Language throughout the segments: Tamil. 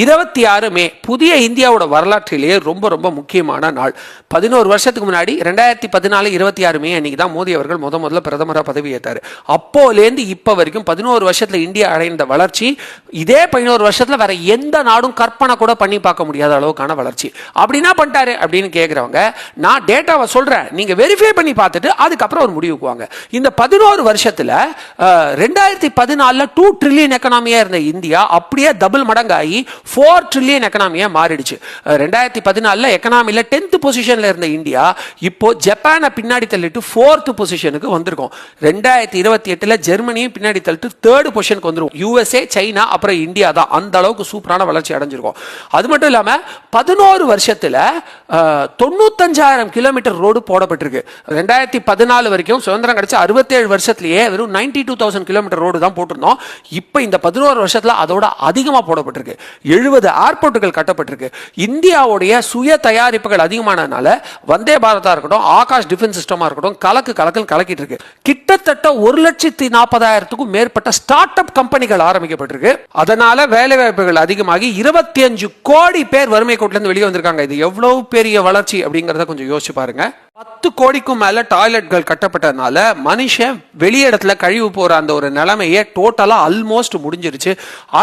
26 மே புதிய இந்தியாவோட வரலாற்றிலேயே ரொம்ப ரொம்ப முக்கியமான நாள். 11 வருஷத்துக்கு முன்னாடி 2014 26 மே அன்னைக்கு தான் மோடி அவர்கள் முதல்ல பிரதமராக பதவி ஏற்றாரு. அப்போலேருந்து இப்போ வரைக்கும் 11 வருஷத்துல இந்தியா அடைந்த வளர்ச்சி இதே 11 வருஷத்துல வேற எந்த நாடும் கற்பனை கூட பண்ணி பார்க்க முடியாத அளவுக்கான வளர்ச்சி. அப்படி என்ன பண்ணிட்டாரு அப்படின்னு கேட்குறவங்க, நான் டேட்டாவை சொல்றேன், நீங்க வெரிஃபை பண்ணி பார்த்துட்டு அதுக்கப்புறம் ஒரு முடிவுக்கு வாங்க. இந்த 11 வருஷத்துல 2014 2 ட்ரில்லியன் எக்கனாமியா இருந்த இந்தியா அப்படியே டபுள் மடங்காகி 4 ட்ரில்லியன் எக்கனாமியா மாறிடுச்சு. 2014 எக்கனாமில 10th பொசிஷன்ல இருந்த இந்தியா இப்போ ஜப்பானை பின்னாடி தள்ளிட்டு 4th பொசிஷனுக்கு வந்திருக்கும். 2028 ஜெர்மனியும் பின்னாடி தள்ளிட்டு 3rd பொசிஷனுக்கு வந்துரும். யுஎஸ்ஏ, சைனா, அப்புறம் இந்தியா தான் அந்த அளவுக்கு சூப்பரான வளர்ச்சி அடைஞ்சிருக்கும். அது மட்டும் இல்லாம 11 வருஷத்துல 95,000 கிலோமீட்டர் ரோடு போடப்பட்டிருக்கு. 2014 வரைக்கும் சுதந்திரம் கிடைச்ச 67 வருஷத்திலேயே வெறும் 92,000 கிலோமீட்டர் ரோடு தான் போட்டிருந்தோம். இப்ப இந்த 11 வருஷத்துல அதோட அதிகமா போடப்பட்டிருக்கு. 70 ஏர்போர்ட்டுகள் கட்டப்பட்டிருக்கு. இந்தியாவுடைய சுய தயாரிப்புகள் அதிகமானதுனால வந்தே பாரதா இருக்கட்டும், ஆகாஷ் டிஃபென்ஸ் சிஸ்டமா இருக்கட்டும், கலக்கிட்டு இருக்கு. கிட்டத்தட்ட 1,40,000க்கும் மேற்பட்ட ஸ்டார்ட் அப் கம்பெனிகள் ஆரம்பிக்கப்பட்டிருக்கு. அதனால வேலை வாய்ப்புகள் அதிகமாகி 25 கோடி பேர் வறுமை கோட்டில இருந்து வெளியே வந்திருக்காங்க. இது எவ்வளவு பெரிய வளர்ச்சி அப்படிங்கறத கொஞ்சம் யோசிச்சு பாருங்க. 10 கோடிக்கும் மேல டாய்லெட்கள் கட்டப்பட்டதுனால மனுஷன் வெளியிடத்துல கழிவு போற அந்த ஒரு நிலைமையே டோட்டலா ஆல்மோஸ்ட் முடிஞ்சிருச்சு.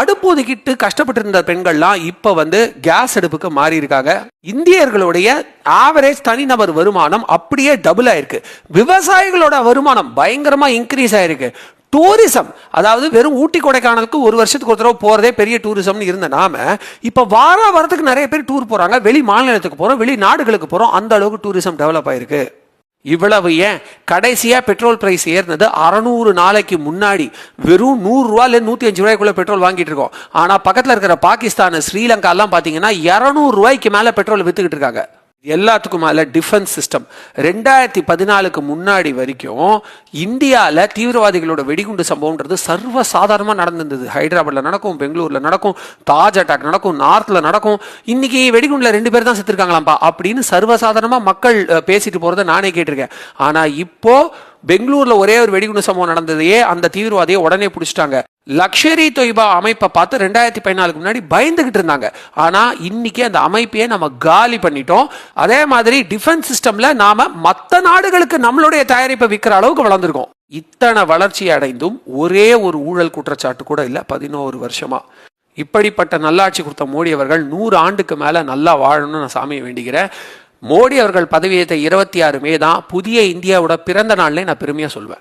அடுப்பு ஒதுக்கிட்டு கஷ்டப்பட்டு இருந்த பெண்கள்லாம் இப்ப கேஸ் அடுப்புக்கு மாறி இருக்காங்க. இந்தியர்களுடைய ஆவரேஜ் தனிநபர் வருமானம் அப்படியே டபுள் ஆயிருக்கு. விவசாயிகளோட வருமானம் பயங்கரமா இன்க்ரீஸ் ஆயிருக்கு. டூரிசம், அதாவது வெறும் ஊட்டி கொடைக்கானலுக்கு ஒரு வருஷத்துக்கு ஒரு தடவை போறதே பெரிய டூரிசம்னு இருந்த நாம இப்ப வாரத்துக்கு நிறைய பேர் டூர் போறாங்க. வெளி மாநிலத்துக்கு போறோம், வெளி நாடுகளுக்கு போறோம். அந்த அளவுக்கு டூரிசம் டெவலப் ஆயிருக்கு. இவ்வளவு ஏன், கடைசியா பெட்ரோல் பிரைஸ் ஏறினது 600 நாளைக்கு முன்னாடி வெறும் 100 ரூபாயில 105 ரூபாய்க்குள்ள பெட்ரோல் வாங்கிட்டு இருக்கோம். ஆனா பக்கத்துல இருக்கிற பாகிஸ்தான், ஸ்ரீலங்கா எல்லாம் பாத்தீங்கன்னா 200 ரூபாய்க்கு மேல பெட்ரோல் வித்துக்கிட்டு இருக்காங்க. எல்லாத்துக்கும் மேல டிஃபென்ஸ் சிஸ்டம். 2014க்கு முன்னாடி வரைக்கும் இந்தியாவில் தீவிரவாதிகளோட வெடிகுண்டு சம்பவம்ன்றது சர்வ சாதாரணமா நடந்திருந்தது. ஹைதராபாத்ல நடக்கும், பெங்களூர்ல நடக்கும், தாஜ் அட்டாக் நடக்கும், நார்த்ல நடக்கும். இன்னைக்கு வெடிகுண்டுல 2 பேர் தான் செத்துருக்காங்களாம்பா அப்படின்னு சர்வசாதாரணமா மக்கள் பேசிட்டு போறதை நானே கேட்டிருக்கேன். ஆனா இப்போ பெங்களூர்ல ஒரே ஒரு வெடிகுண்டு சம்பவம் நடந்ததையே அந்த தீவிரவாதியை உடனே பிடிச்சிட்டாங்க. லக்ஷரி தொய்பா அமைப்பை பார்த்து 2014க்கு முன்னாடி பயந்துகிட்டு இருந்தாங்க. ஆனா இன்னைக்கு அந்த அமைப்பையே நம்ம காலி பண்ணிட்டோம். அதே மாதிரி டிஃபென்ஸ் சிஸ்டம்ல நாம மற்ற நாடுகளுக்கு நம்மளுடைய தயாரிப்பை விற்கிற அளவுக்கு வளர்ந்துருக்கோம். இத்தனை வளர்ச்சி அடைந்தும் ஒரே ஒரு ஊழல் குற்றச்சாட்டு கூட இல்ல 11 வருஷமா. இப்படிப்பட்ட நல்லாட்சி கொடுத்த மோடி அவர்கள் 100 ஆண்டுக்கு மேல நல்லா வாழணும்னு நான் சாமியை வேண்டிக்கிறேன். மோடி அவர்கள் பதவியேற்ற 26 மே தான் புதிய இந்தியாவோட பிறந்த நாள்னே நான் பெருமையா சொல்வேன்.